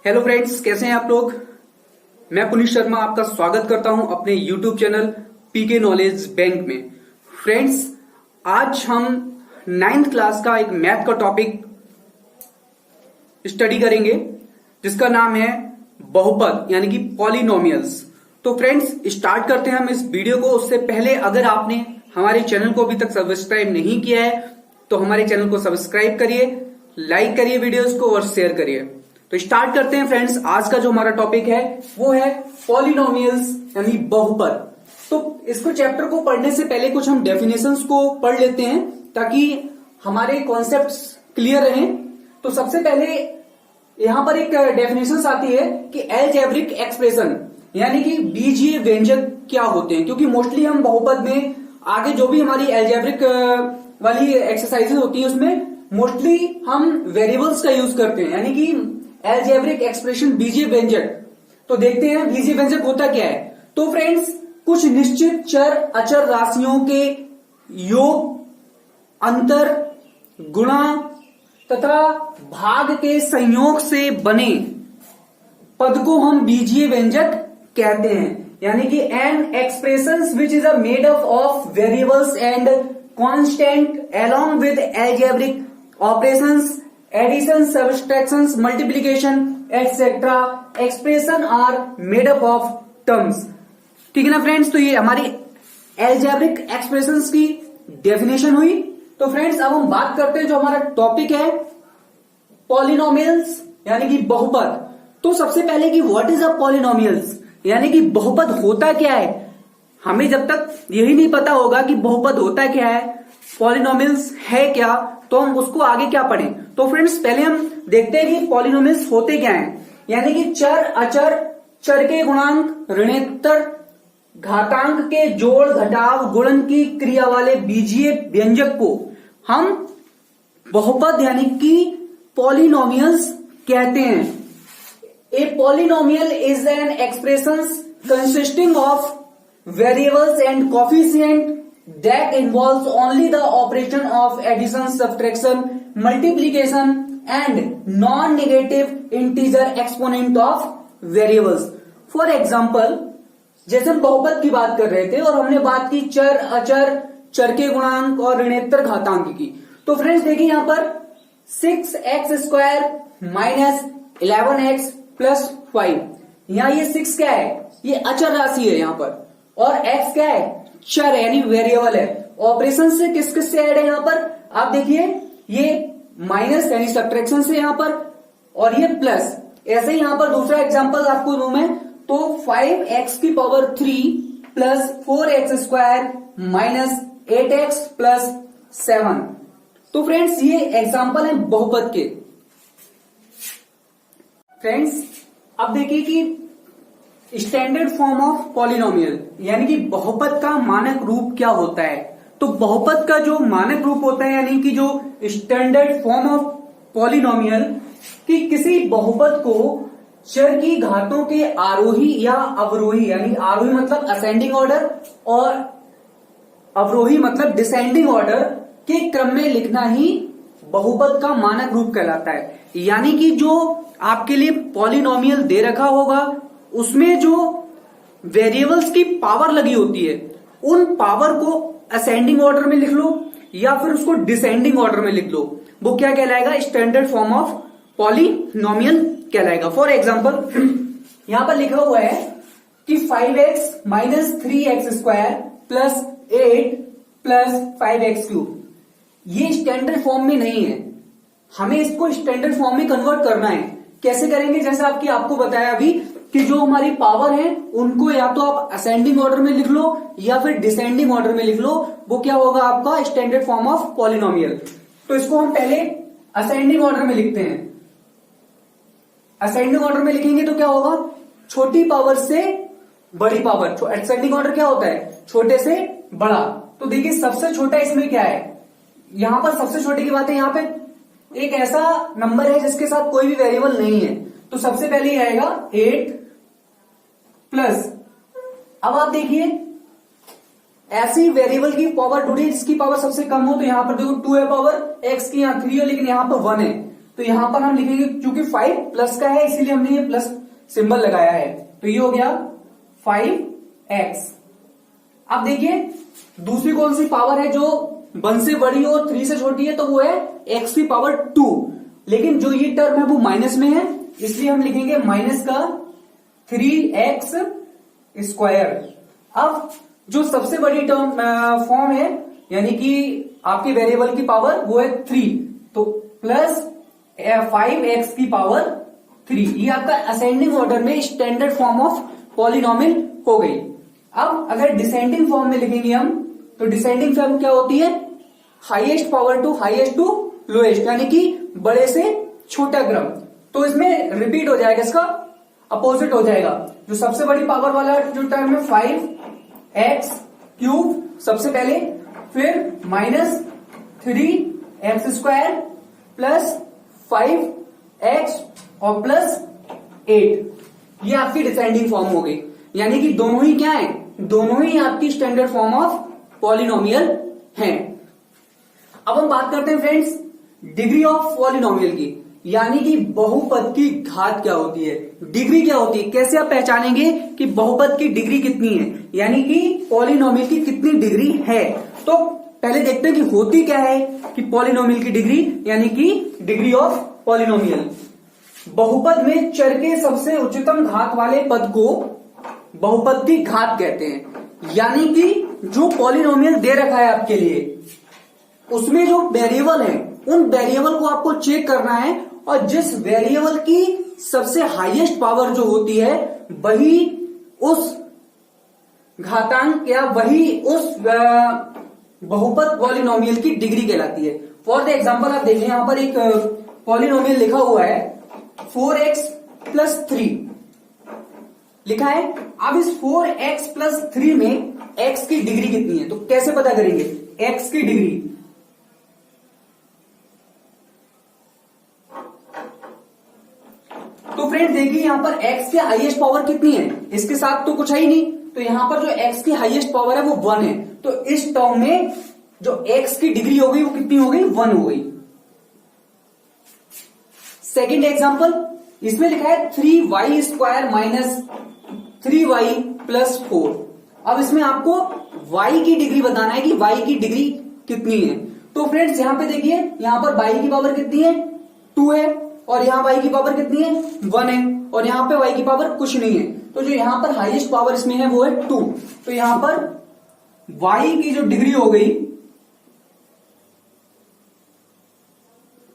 Hello friends, कैसे हैं आप लोग। मैं पुनीत शर्मा आपका स्वागत करता हूं अपने YouTube channel PK knowledge bank में। फ्रेंड्स, आज हम 9th क्लास का एक मैथ का टॉपिक स्टडी करेंगे जिसका नाम है बहुपद यानी कि पॉलिनोमियल्स। तो फ्रेंड्स, स्टार्ट करते हैं हम इस वीडियो को। उससे पहले अगर आपने हमारे चैनल को अभी तक सब्सक्राइब नहीं किया है तो हमारे चैनल को सब्सक्राइब करिए, लाइक करिए वीडियोस को और शेयर करिए। तो स्टार्ट करते हैं फ्रेंड्स। आज का जो हमारा टॉपिक है वो है पॉलिनोमियल्स यानी बहुपद। तो इसको चैप्टर को पढ़ने से पहले कुछ हम डेफिनेशंस को पढ़ लेते हैं ताकि हमारे कॉन्सेप्ट्स क्लियर रहें। तो सबसे पहले यहां पर एक डेफिनेशन आती है कि अलजेब्रिक एक्सप्रेशन यानी कि बीजीय व्यंजक क्या होते हैं, क्योंकि मोस्टली हम बहुपद में आगे जो भी हमारी अलजेब्रिक वाली एक्सरसाइजेज होती है उसमें मोस्टली हम वेरिएबल्स का यूज करते हैं, यानी कि अलजेब्रिक एक्सप्रेशन बीजीय व्यंजक। तो देखते हैं बीजीय व्यंजक होता क्या है। तो फ्रेंड्स, कुछ निश्चित चर अचर राशियों के योग, अंतर, गुणा तथा भाग के संयोग से बने पद को हम बीजीय व्यंजक कहते हैं, यानी कि an expressions which is made up of variables and constant along with algebraic operations, addition, subtraction, multiplication etcetera expression are made up of terms. ठीक है ना फ्रेंड्स। तो ये हमारी अलजेब्रिक एक्सप्रेशंस की डेफिनेशन हुई। तो फ्रेंड्स, अब हम बात करते हैं जो हमारा टॉपिक है पॉलिनोमियल्स यानी कि बहुपद। तो सबसे पहले कि व्हाट इज अ पॉलिनोमियल्स यानी कि बहुपद होता क्या है। हमें जब तक यही नहीं पता होगा कि बहुपद होता क्या है, पॉलिनोमियल्स है क्या, तो हम उसको आगे क्या पढ़ें। तो फ्रेंड्स, पहले हम देखते हैं कि पॉलिनोमियल्स होते क्या हैं। यानी कि चर अचर, चर के गुणांक, ऋणोत्तर, घातांक के जोड़ घटाव गुणन की क्रिया वाले बीजीय व्यंजक को हम बहुपद यानी कि पॉलिनोमियल्स कहते हैं। A polynomial is an expression consisting of variables and coefficient that involves only the operation of addition, subtraction, multiplication and non-negative integer exponent of variables. For example, जैसे हम बहुपद की बात कर रहे थे और हमने बात की चर अचर, चर के गुणांक और ऋणोत्तर घातांक की। तो फ्रेंड्स देखिए यहां पर 6x² माइनस 11x प्लस 5, यहां ये 6 क्या है, ये अचर राशि है यहां पर, और x क्या है, चर यानी वेरिएबल है। ऑपरेशन से किस किस से ऐड है यहां पर, आप देखिए ये माइनस यानी सब्ट्रैक्शन से यहां पर, और ये प्लस। ऐसे ही यहां पर दूसरा एग्जांपल आपको दूं मैं, तो 5x की power 3 plus 4x² minus 8x plus 7। तो फ्रेंड्स, ये एग्जांपल है बहुपद के। फ्रेंड्स, अब देखिए कि स्टैंडर्ड फॉर्म ऑफ पॉलिनोमियल यानी कि बहुपद का मानक रूप क्या होता है। तो बहुपद का जो मानक रूप होता है यानी कि जो स्टैंडर्ड फॉर्म ऑफ पॉलिनोमियल, कि किसी बहुपद को चर की घातों के आरोही या अवरोही, यानी आरोही मतलब असेंडिंग ऑर्डर और अवरोही मतलब डिसेंडिंग ऑर्डर के क्रम में लिखना ही बहुपद का मानक रूप कहलाता है। यानी कि जो आपके लिए पॉलिनोमियल दे रखा होगा उसमें जो वेरिएबल्स की पावर लगी होती है उन पावर को असेंडिंग ऑर्डर में लिख लो या फिर उसको डिसेंडिंग ऑर्डर में लिख लो, वो क्या कहलाएगा, स्टैंडर्ड फॉर्म ऑफ पॉलिनोमियल कहलाएगा। फॉर एग्जांपल यहां पर लिखा हुआ है कि 5x minus 3x² plus 8 plus 5x³, ये स्टैंडर्ड फॉर्म में नहीं है, हमें इसको स्टैंडर्ड फॉर्म में कन्वर्ट करना है। कैसे करेंगे, जैसे आपको बताया अभी कि जो हमारी पावर है उनको या तो आप असेंडिंग ऑर्डर में लिख लो या फिर डिसेंडिंग ऑर्डर में लिख लो, वो क्या होगा आपका स्टैंडर्ड फॉर्म ऑफ पॉलिनोमियल। तो इसको हम पहले असेंडिंग ऑर्डर में लिखते हैं। असेंडिंग ऑर्डर में लिखेंगे तो क्या होगा, छोटी पावर से बड़ी पावर। असेंडिंग ऑर्डर क्या होता है, छोटे से बड़ा। तो देखिए सबसे छोटा इसमें क्या है, यहां पर सबसे छोटे की बात है, यहां पे एक ऐसा नंबर है जिसके साथ कोई भी वेरिएबल नहीं है, तो सबसे पहले ही आएगा 8 प्लस। अब आप देखिए ऐसी वेरिएबल की पावर ढूंढिए जिसकी पावर सबसे कम हो, तो यहां पर देखो 2 है पावर, x की यहां 3 है लेकिन यहां पर 1 है, तो यहां पर हम लिखेंगे, क्योंकि 5 प्लस का है इसीलिए हमने ये प्लस सिंबल लगाया है, तो ये हो गया 5x। अब देखिए दूसरी कौन सी पावर है जो 1 से बड़ी और 3 से छोटी है, तो वो है x की पावर 2। लेकिन जो ये टर्म है वो माइनस में है, इसलिए हम लिखेंगे माइनस का 3x स्क्वायर। अब जो सबसे बड़ी टर्म फॉर्म है यानी कि आपके वेरिएबल की पावर वो है 3, तो प्लस 5x की पावर 3। ये आपका असेंडिंग ऑर्डर में स्टैंडर्ड फॉर्म ऑफ पॉलिनॉमियल हो गई। अब अगर डिसेंडिंग फॉर्म में लिखेंगे हम, तो डिसेंडिंग फॉर्म क्या होती है, highest power to highest to lowest, यानी कि बड़े से छोटा क्रम। तो इसमें रिपीट हो जाएगा, इसका अपोजिट हो जाएगा। जो सबसे बड़ी पावर वाला जो टर्म है 5x क्यूब सबसे पहले, फिर minus 3x square plus 5x और प्लस 8। ये आपकी डिसेंडिंग फॉर्म हो गई, यानी कि दोनों ही क्या है, दोनों ही आपकी स्टैंडर्ड फॉर्म ऑफ पॉलिनोमियल हैं। अब हम बात करते हैं फ्रेंड्स डिग्री ऑफ पॉलिनोमियल की, यानी कि बहुपद की घात क्या होती है, डिग्री क्या होती है, कैसे आप पहचानेंगे कि बहुपद की डिग्री कितनी है, यानी कि पॉलिनोमियल की कितनी डिग्री है। तो पहले देखते हैं कि होती क्या है कि पॉलिनोमियल की डिग्री, यानी कि डिग्री ऑफ पॉलिनोमियल। बहुपद में चर के सबसे उच्चतम घात वाले पद को बहुपद की घात कहते हैं, यानी कि जो पॉलिनोमियल दे रखा है आपके लिए उसमें जो वेरिएबल है उन वेरिएबल को आपको चेक करना है, और जिस वेरिएबल की सबसे हाईएस्ट पावर जो होती है वही उस घातांक या वही उस बहुपद पॉलिनोमियल की डिग्री कहलाती है। फॉर द एग्जाम्पल आप देखिए यहां पर एक पॉलिनोमियल लिखा हुआ है 4x प्लस 3 लिखा है। अब इस 4x प्लस 3 में x की डिग्री कितनी है, तो कैसे पता करेंगे x की डिग्री। तो फ्रेंड देखिए यहां पर x की हाईएस्ट पावर कितनी है, इसके साथ तो कुछ है ही नहीं, तो यहां पर जो x की हाईएस्ट पावर है वो 1 है, तो इस टर्म में जो x की डिग्री हो गई वो कितनी हो गई, 1 हो गई। सेकेंड एग्जांपल, इसमें लिखा है 3y square minus 3y plus 4। अब इसमें आपको y की डिग्री बताना है कि y की डिग्री कितनी है। तो फ्रेंड्स यहां पे देखिए, यहां पर y की पावर कितनी है, 2 है, और यहां y की पावर कितनी है, 1 है, और यहां पे y की पावर कुछ नहीं है। तो जो यहां पर हाईएस्ट पावर इसमें है वो है 2, तो यहां पर y की जो डिग्री हो गई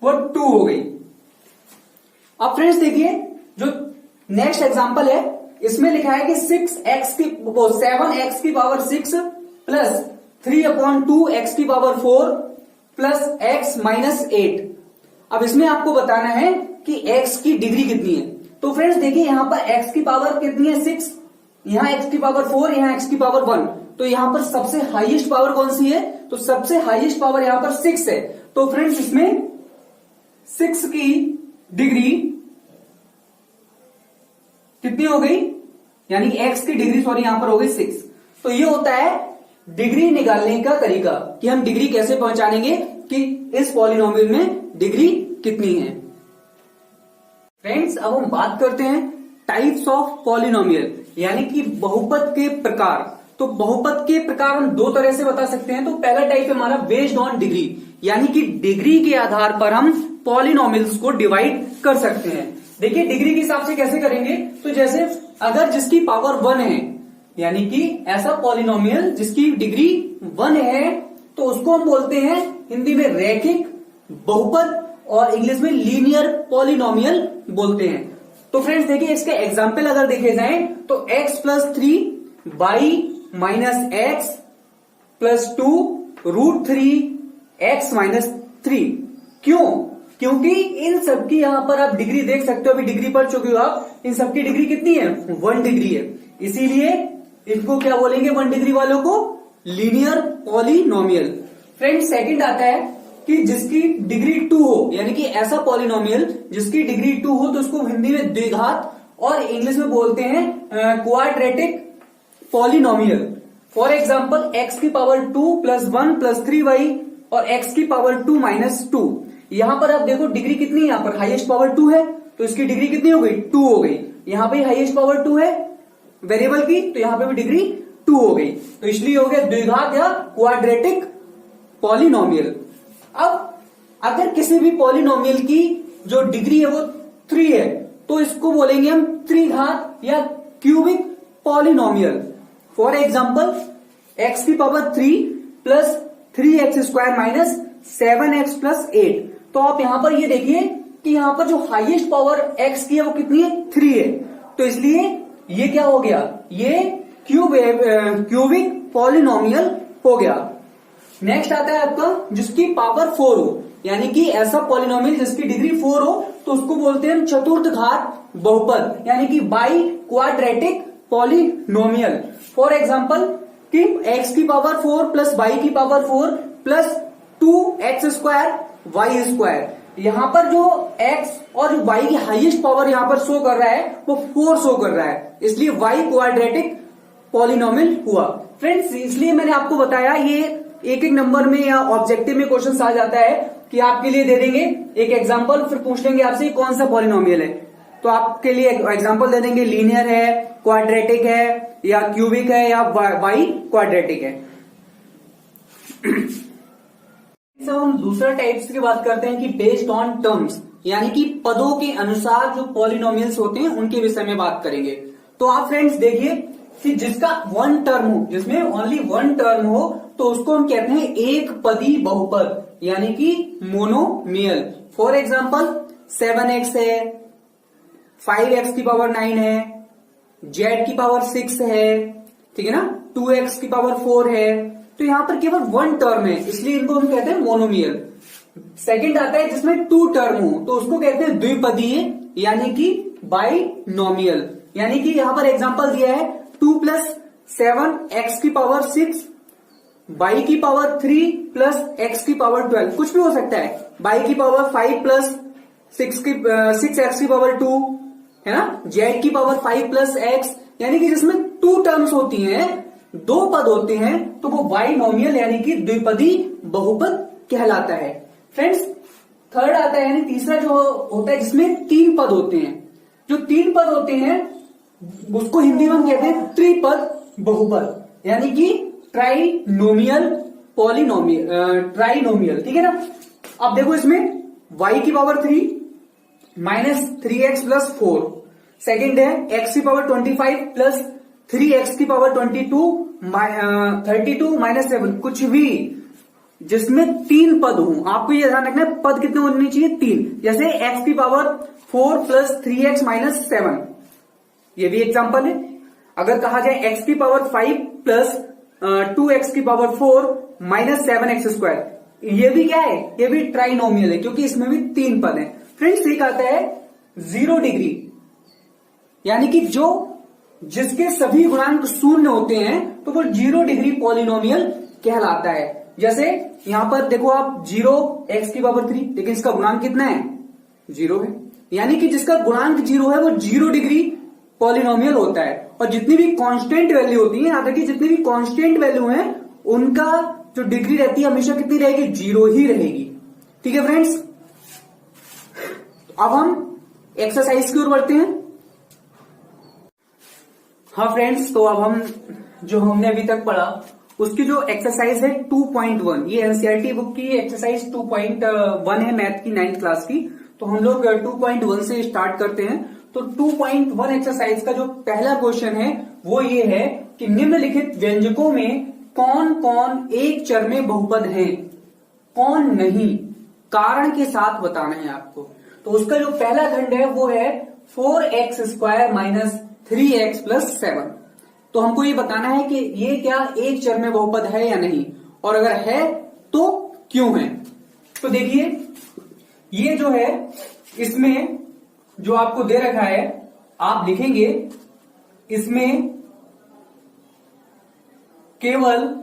वो 2 हो गई। अब फ्रेंड्स देखिए जो नेक्स्ट एग्जांपल है, इसमें लिखा है कि 7x की पावर 6 प्लस 3/2 x की पावर 4 प्लस x माइनस 8। अब इसमें आपको बताना है कि x की डिग्री कितनी है। तो फ्रेंड्स देखिए यहां पर x की पावर कितनी है, 6, यहां x की पावर 4, यहां x की पावर 1, तो यहां पर सबसे हाईएस्ट पावर कौन सी है, तो सबसे हाईएस्ट पावर यहां पर 6 है। तो फ्रेंड्स इसमें 6 की डिग्री कितनी हो गई, यानी कि x की डिग्री यहां पर हो गई 6। तो ये होता है डिग्री निकालने का तरीका कि हम डिग्री कैसे पहचानेंगे कि इस पॉलिनोमियल में डिग्री कितनी है। फ्रेंड्स अब हम बात करते हैं टाइप्स ऑफ पॉलिनोमियल, यानी कि बहुपद के प्रकार। तो बहुपद के प्रकार हम 2 तरह से बता सकते हैं। तो पहला टाइप है हमारा बेस्ड ऑन डिग्री, यानी कि डिग्री के आधार पर हम पॉलिनोमियल्स को डिवाइड कर सकते हैं। देखिए डिग्री के हिसाब से कैसे करेंगे, तो जैसे अगर जिसकी पावर 1 है, यानी कि ऐसा पॉलिनोमियल जिसकी डिग्री 1 है, तो उसको हम बोलते हैं हिंदी में रैखिक बहुपद और इंग्लिश में लीनियर पॉलिनोमियल बोलते हैं। तो फ्रेंड्स देखिए इसके एग्जाम्पल अगर देखे जाएं तो x plus 3 y minus x plus 2 root 3 x minus 3। क्यों, क्योंकि इन सबकी यहां पर आप डिग्री देख सकते हो, अभी डिग्री पढ़ चुके हो आप, इन सबकी डिग्री कितनी है, 1 डिग्री है, इसीलिए इनको क्या बोलेंगे 1 डिग्री वालों को, लीनियर पॉलिनोमियल। फ्रेंड सेकंड आता है कि जिसकी डिग्री 2 हो, यानी कि ऐसा पॉलिनोमियल जिसकी डिग्री 2 हो, तो उसको हिंदी में द्विघात और इंग्लिश में बोलते हैं quadratic polynomial. For example x की पावर 2 प्लस 1 प्लस 3y और x की पावर 2 माइनस 2। यहां पर आप देखो डिग्री कितनी है, यहां पर हाईएस्ट पावर 2 है तो इसकी डिग्री कितनी हो गई, 2 हो गई। यहां पे हाईएस्ट पावर 2 है वेरिएबल की तो यहां पे भी डिग्री 2 हो गई, तो इसलिए हो गया द्विघात या क्वाड्रेटिक पॉलिनोमियल। अब अगर किसी भी पॉलिनोमियल की जो डिग्री है वो 3 है तो इसको बोलेंगे हम त्रिघात या cubic polynomial. For example x की power 3 plus 3x² minus 7x plus 8। तो आप यहां पर ये देखिए कि यहां पर जो हाईएस्ट पावर x की है वो कितनी है, 3 है, तो इसलिए ये क्या हो गया, ये क्यूबिक पॉलिनोमियल हो गया। नेक्स्ट आता है आपका जिसकी पावर 4 हो, यानी कि ऐसा पॉलिनोमियल जिसकी डिग्री 4 हो तो उसको बोलते हैं चतुर्थ घात बहुपद, यानी कि by quadratic polynomial. For example कि x की पावर 4 प्लस y की पावर 4 प्लस 2x² y²। यहां पर जो x और y की हाईएस्ट पावर यहां पर शो कर रहा है वो 4 शो कर रहा है, इसलिए y क्वाड्रेटिक पॉलिनोमियल हुआ। फ्रेंड्स इसलिए मैंने आपको बताया ये एक एक नंबर में या ऑब्जेक्टिव में क्वेश्चन आ जाता है कि आपके लिए दे देंगे एक एग्जांपल, फिर पूछ लेंगे आपसे कौन सा पॉलिनोमियल है, तो आपके लिए एग्जांपल दे देंगे लीनियर है, क्वाड्रेटिक है या क्यूबिक है या बाई क्वाड्रेटिक है। सब हम दूसरा टाइप्स की बात करते हैं कि बेस्ड ऑन टर्म्स, यानी कि पदों के अनुसार जो पॉलिनोमियल्स होते हैं उनके विषय में बात करेंगे। तो आप फ्रेंड्स देखिए कि जिसका वन टर्म हो, जिसमें ओनली वन टर्म हो तो उसको हम कहते हैं एक पदी बहुपद, यानी कि मोनोमियल। फॉर एग्जाम्पल 7x है, 5x की पावर 9 है, z की पावर 6 है, ठीक है ना, 2x की पावर 4 है, तो यहां पर केवल वन टर्म है इसलिए इनको हम कहते हैं मोनोमियल। सेकंड आता है जिसमें 2 टर्म हो तो उसको कहते हैं द्विपदीय, यानी कि बाइनोमियल। यानी कि यहां पर एग्जांपल दिया है 2 प्लस 7 x की पावर 6, y की पावर 3 प्लस x की पावर 12, कुछ भी हो सकता है, y की पावर 5 प्लस 6x की पावर 2, है ना, z की पावर 5 प्लस x, यानी कि जिसमें 2 टर्म्स होती हैं, 2 पद होते हैं, तो वो बाइनोमियल यानी कि द्विपदी बहुपद कहलाता है। फ्रेंड्स थर्ड आता है यानी तीसरा जो होता है जिसमें 3 पद होते हैं। जो 3 पद होते हैं उसको हिंदी में हम कहते हैं त्रिपद बहुपद, यानी कि ट्राइनोमियल पॉलिनोमियल, ट्राइनोमियल, ठीक है ना। अब देखो इसमें y की power 3 minus 3x plus 4, second है x की पावर 25 प्लस 3x की पावर 32 माइनस 7, कुछ भी जिसमें 3 पद हो, आपको ये ध्यान रखना है पद कितने होने चाहिए, 3। जैसे x की पावर 4 प्लस 3x माइनस 7, ये भी एग्जांपल है। अगर कहा जाए x की पावर 5 प्लस 2x की पावर 4 माइनस 7x², ये भी क्या है, ये भी ट्राइनोमियल है क्योंकि इसमें भी 3 पद हैं। फ्रेंड्स एक आता है 0 डिग्री, यानी कि जो जिसके सभी गुणांक शून्य होते हैं तो वो 0 डिग्री पॉलिनोमियल कहलाता है। जैसे यहां पर देखो आप 0x की पावर 3, लेकिन इसका गुणांक कितना है, 0 है, यानी कि जिसका गुणांक 0 है वो 0 डिग्री पॉलिनोमियल होता है। और जितनी भी कांस्टेंट वैल्यू होती है, याद रखिए जितनी भी कांस्टेंट वैल्यू है उनका जो डिग्री रहती है हमेशा कितनी रहेगी, 0 ही रहेगी। ठीक है फ्रेंड्स, अब हम एक्सरसाइज की ओर बढ़ते हैं। हाँ फ्रेंड्स, तो अब हम जो हमने अभी तक पढ़ा उसकी जो एक्सरसाइज है 2.1, ये एनसीईआरटी बुक की एक्सरसाइज 2.1 है, मैथ की 9th क्लास की। तो हम लोग 2.1 से स्टार्ट करते हैं। तो 2.1 एक्सरसाइज का जो पहला क्वेश्चन है वो ये है कि निम्नलिखित व्यंजकों में कौन कौन एक चर में बहुपद हैं, कौन नहीं, कारण के साथ बताना है आपको। तो उसका जो पहला खंड है वो है 4x² माइनस 3x प्लस 7। तो हमको ये बताना है कि ये क्या एक चर में बहुपद है या नहीं, और अगर है तो क्यों है। तो देखिए ये जो है इसमें जो आपको दे रखा है आप लिखेंगे, इसमें केवल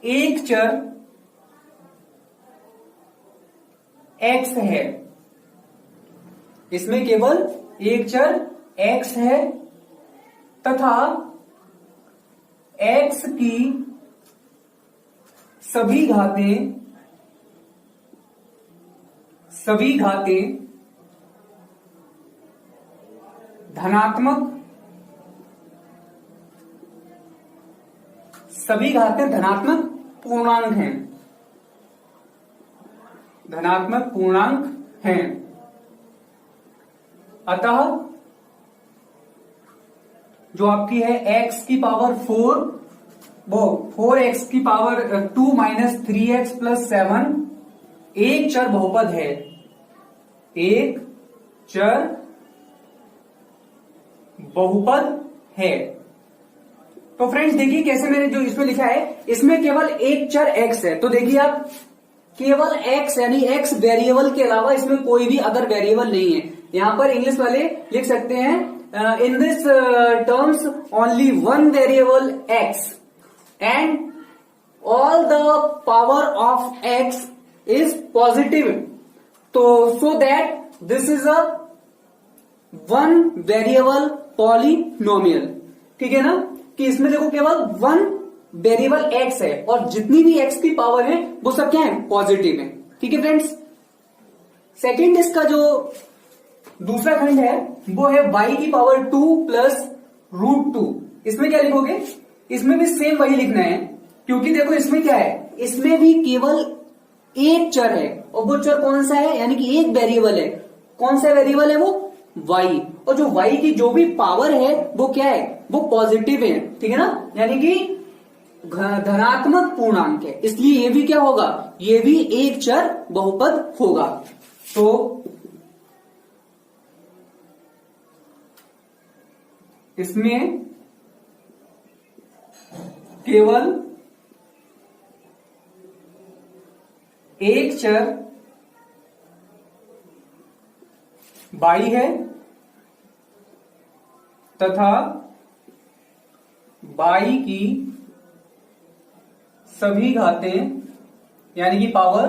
एक चर x है, इसमें केवल एक चर x है तथा x की सभी घातें धनात्मक पूर्णांक हैं। अतः जो आपकी है x की पावर 4 वो 4x की पावर 2 माइनस 3x प्लस 7 एक चर बहुपद है। एक चर बहुपद है। तो फ्रेंड्स देखिए कैसे मैंने जो इसमें लिखा है, इसमें केवल एक चर x है। तो देखिए आप, केवल x यानी x वेरिएबल के अलावा इसमें कोई भी अदर वेरिएबल नहीं है। यहां पर इंग्लिश वाले लिख सकते हैं in this terms only one variable x and all the power of x is positive. तो so that this is a one variable polynomial. ठीक है ना, कि इसमें देखो केवल वन वेरिएबल x है और जितनी भी x की पावर है वो सब क्या है, पॉजिटिव है। ठीक है फ्रेंड्स। सेकेंड इसका जो दूसरा खंड है वो है y की पावर 2 प्लस √2। इसमें क्या लिखोगे, इसमें भी सेम वही लिखना है, क्योंकि देखो इसमें क्या है, इसमें भी केवल एक चर है और वो चर कौन सा है, यानी कि एक वेरिएबल है। कौन सा वेरिएबल है वो, y। और जो y की जो भी पावर है वो क्या है, वो पॉजिटिव है। ठीक है ना, यानी कि धनात्मक पूर्णांक है, इसलिए ये भी क्या होगा, ये भी एक चर बहुपद होगा। तो इसमें केवल एक चर y है तथा y की सभी घातें यानी कि पावर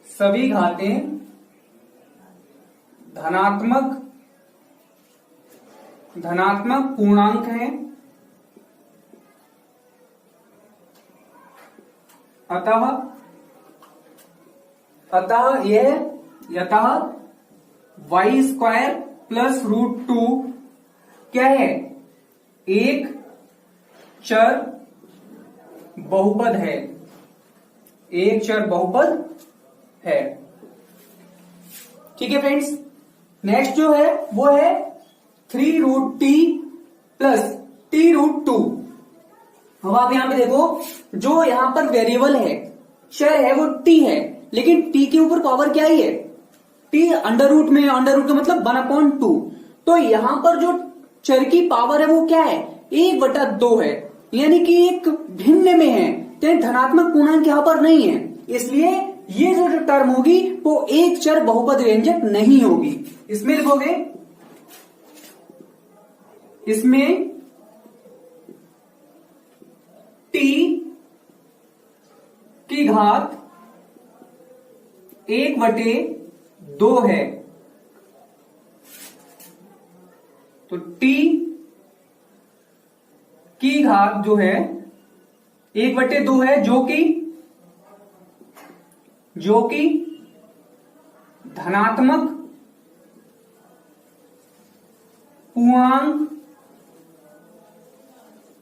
सभी घातें धनात्मक पूर्णांक हैं। अतः y स्क्वायर प्लस √2 क्या है, एक चर बहुपद है। एक चर बहुपद है। ठीक है फ्रेंड्स। नेक्स्ट जो है वो है 3√t प्लस t√2। अब आप यहां पे देखो, जो यहां पर वेरिएबल है, चर है, वो t है, लेकिन t के ऊपर पावर क्या ही है, t अंडर रूट में, अंडर रूट का मतलब 1/2। तो यहां पर जो चर की पावर है वो क्या है, 1/2 है, यानी कि एक भिन्न में है, तो धनात्मक पूर्णांक यहां पर नहीं है। इसलिए ये जो टर्म होगी वो एक चर बहुपद व्यंजक नहीं होगी। इसमें लिखोगे, इसमें t की घात 1/2 है। तो t की घात जो है 1/2 है, जो कि धनात्मक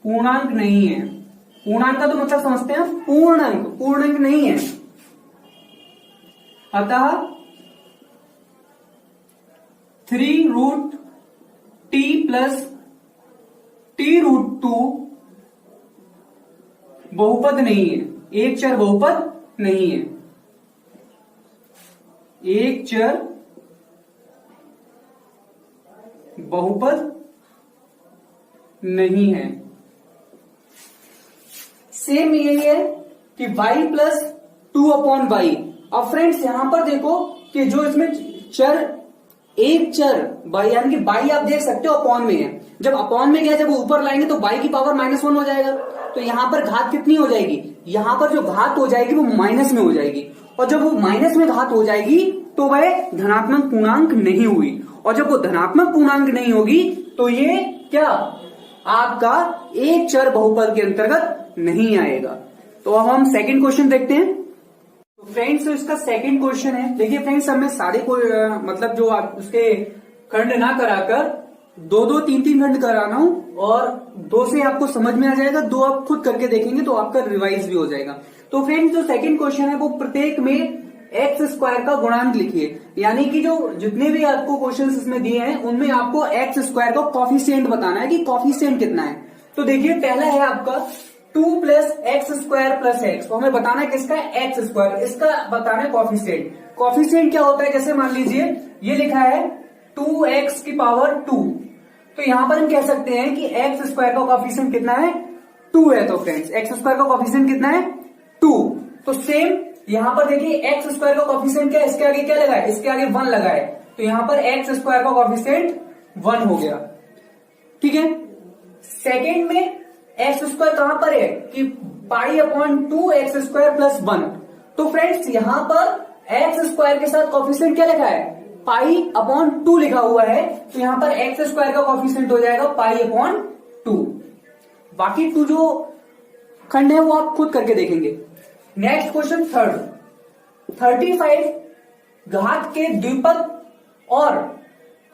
पूर्णांक नहीं है। पूर्णांक का तो मतलब समझते हैं, पूर्णांक नहीं है। अतः 3√t प्लस t√2 बहुपद नहीं है, एक चर बहुपद नहीं है। एक चर बहुपद नहीं है। सेम यही है कि y प्लस 2/y। अब फ्रेंड्स यहां पर देखो कि जो इसमें चर, एक चर y, यानी कि y आप देख सकते हो अपॉन में है। जब अपॉन में गया, जब वो ऊपर लाएंगे तो y की पावर -1 हो जाएगा। तो यहां पर घात कितनी हो जाएगी, यहां पर जो घात हो जाएगी वो माइनस में हो जाएगी, और जब वो माइनस में घात हो जाएगी तो वह धनात्मक पूर्णांक नहीं हुई। और जब वो धनात्मक पूर्णांक नहीं होगी तो ये क्या, आपका एक चर बहुपद के अंतर्गत नहीं आएगा। तो अब हम सेकंड क्वेश्चन देखते हैं। तो फ्रेंड्स इसका सेकंड क्वेश्चन है, देखिए फ्रेंड्स अब मैं सारे को मतलब जो आप उसके खंड ना कराकर दो दो तीन तीन खंड कराना हूं और दो से आपको समझ में आ जाएगा, दो आप खुद करके देखेंगे तो आपका रिवाइज भी हो जाएगा। तो फ्रेंड्स जो सेकंड क्वेश्चन है वो प्रत्येक में एक्स स्क्वायर का गुणांक लिखिए, यानी कि जो जितने भी आपको क्वेश्चन इसमें दिए हैं उनमें आपको एक्स स्क्वायर का कॉफिशिएंट बताना है कि कॉफिशिएंट कितना है। तो देखिए पहला है आपका 2 plus x square plus x, तो हमें बताना है किसका, एक्स स्क्वायर, इसका बताना है कॉफिशिएंट। कॉफिशिएंट क्या होता है, जैसे मान लीजिए ये लिखा है 2x की पावर 2, तो यहां पर हम कह सकते हैं कि एक्स स्क्वायर का कॉफिशिएंट कितना है, 2 है। तो फ्रेंड्स एक्स स्क्वायर का कॉफिशिएंट कितना है, 2। तो सेम यहां पर देखिए एक्स स्क्वायर का कॉफिशिएंट क्या है, इसके आगे क्या लगा है, इसके आगे 1 लगा है, तो यहां पर एक्स स्क्वायर का कॉफिशिएंट 1 हो गया। ठीक है, सेकेंड में एक्स स्क्वायर कहां पर है कि pi upon 2 x square plus 1। तो फ्रेंड्स यहां पर एक्स स्क्वायर के साथ कॉफिशिएंट क्या लिखा है, पाई अपॉन 2 लिखा हुआ है, तो यहां पर एक्स स्क्वायर का कॉफिशिएंट हो जाएगा पाई अपॉन 2। बाकी 2 जो खंड है वो आप खुद करके देखेंगे। नेक्स्ट क्वेश्चन थर्ड, 35 घात के द्विपद और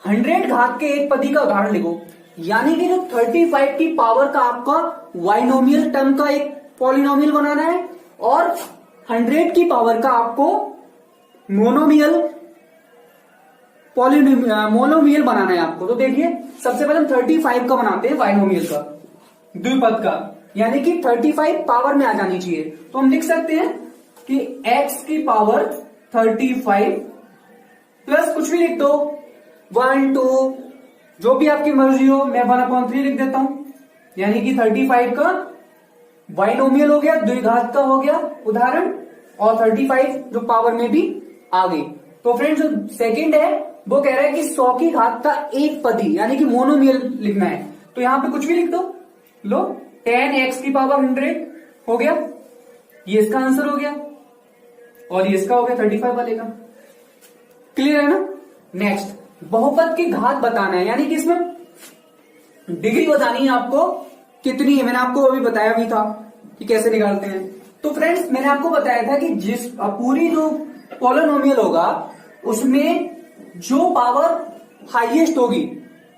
100 घात के एक पदी का उदाहरण लिखो। यानी कि जो 35 की पावर का आपका बाइनोमियल टर्म का एक पॉलिनोमियल बनाना है और 100 की पावर का आपको मोनोमियल मोनोमियल बनाना है आपको। तो देखिए सबसे पहले हम 35 का बनाते हैं बाइनोमियल का, द्विपद का, यानी कि 35 पावर में आ जानी चाहिए। तो हम लिख सकते हैं कि x की पावर 35 प्लस कुछ भी लिख दो, 1 2 जो भी आपकी मर्जी हो, मैं 1/3 लिख देता हूं, यानी कि 35 का बाइनोमियल हो गया, द्विघात का हो गया उदाहरण, और 35 जो पावर में भी आ गई। तो फ्रेंड्स जो सेकंड है वो कह रहा है कि 100 की घात का एक पदी, यानी कि मोनोमियल लिखना है, तो यहां पे कुछ भी लिख दो, लो 10x की पावर 100 हो गया, ये इसका आंसर हो गया, और ये इसका हो गया 35 वाले का। क्लियर है ना। नेक्स्ट बहुपद की घात बताना है, यानी कि इसमें डिग्री बतानी है आपको कितनी है, मैंने आपको अभी बताया भी था कि कैसे निकालते हैं। तो फ्रेंड्स मैंने आपको बताया था कि जिस पूरी जो पॉलिनोमियल होगा उसमें जो पावर हाईएस्ट होगी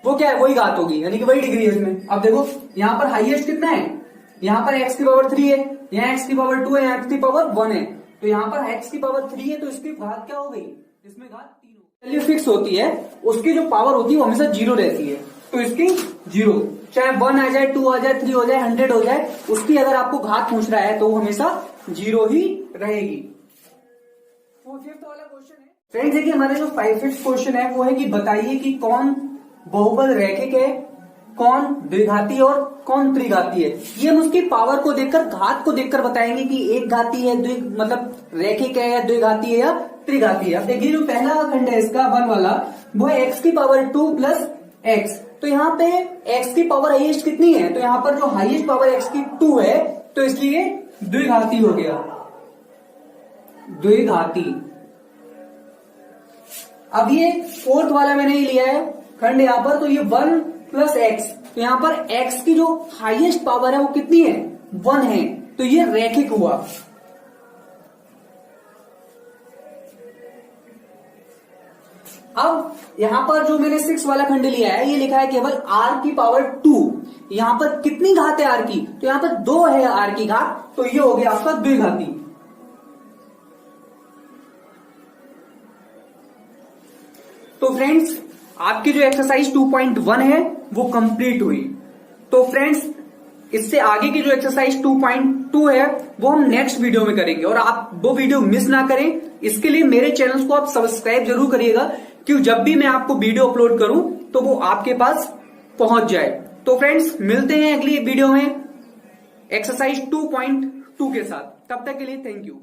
वो क्या है, वही घात होगी, यानी कि वही डिग्री है इसमें। अब देखो यहां पर हाईएस्ट कितना है, यहां पर x की पावर 3 है, यहाँ x की पावर 2 है, यहाँ x की पावर 1 है, तो यहां पर x की पावर 3 है, तो इसकी घात क्या हो गई, इसमें घात 3 हो। वैल्यू फिक्स होती है, उसकी जो पावर होती है वो हमेशा 0 रहती है, तो इसकी 0, चाहे 1 आ जाए, 2 आ जाए, 3 हो जाए, 100 हो जाए, उसकी अगर आपको घात पूछ रहा है तो वो हमेशा 0 ही रहेगी। तो फिफ्थ वाला क्वेश्चन है फ्रेंड्स, देखिए हमारे जो फिफ्थ क्वेश्चन है वो है कि बताइए कि कौन बहुपद रैखिक है, कौन द्विघाती और कौन त्रिघाती है। ये हम उसकी पावर को देखकर, घात को देखकर बताएंगे कि एक घाती है, मतलब रैखिक है या द्विघाती है या त्रिघाती है। अब देखिए जो पहला खंड है इसका 1 वाला, वो है x की पावर 2 प्लस x। तो यहाँ पे x की पावर हाईएस्ट कितनी है, तो यहाँ पर जो हाईएस्ट पावर x की 2 है, तो इसलिए द्विघाती हो गया, द्विघाती। अब ये फोर्थ वाला मैंने ही लिया है खंड यहाँ पर, तो ये 1 प्लस एक्स, तो यहां पर x की जो हाईएस्ट पावर है वो कितनी है, 1 है, तो ये रैखिक हुआ। अब यहां पर जो मैंने 6 वाला खंड लिया है, ये लिखा है केवल r की पावर 2। यहां पर कितनी घात है r की, तो यहां पर 2 है r की घात, तो ये हो गया आपका द्विघाती। तो फ्रेंड्स आपकी जो एक्सरसाइज 2.1 है वो कंप्लीट हुई। तो फ्रेंड्स इससे आगे की जो एक्सरसाइज 2.2 है वो हम नेक्स्ट वीडियो में करेंगे, और आप वो वीडियो मिस ना करें, इसके लिए मेरे चैनल को आप सब्सक्राइब जरूर करिएगा, क्योंकि जब भी मैं आपको वीडियो अपलोड करूं तो वो आपके पास पहुंच जाए। तो फ्रेंड्स मिलते हैं अगली वीडियो में एक्सरसाइज 2.2 के साथ, तब तक के लिए थैंक यू।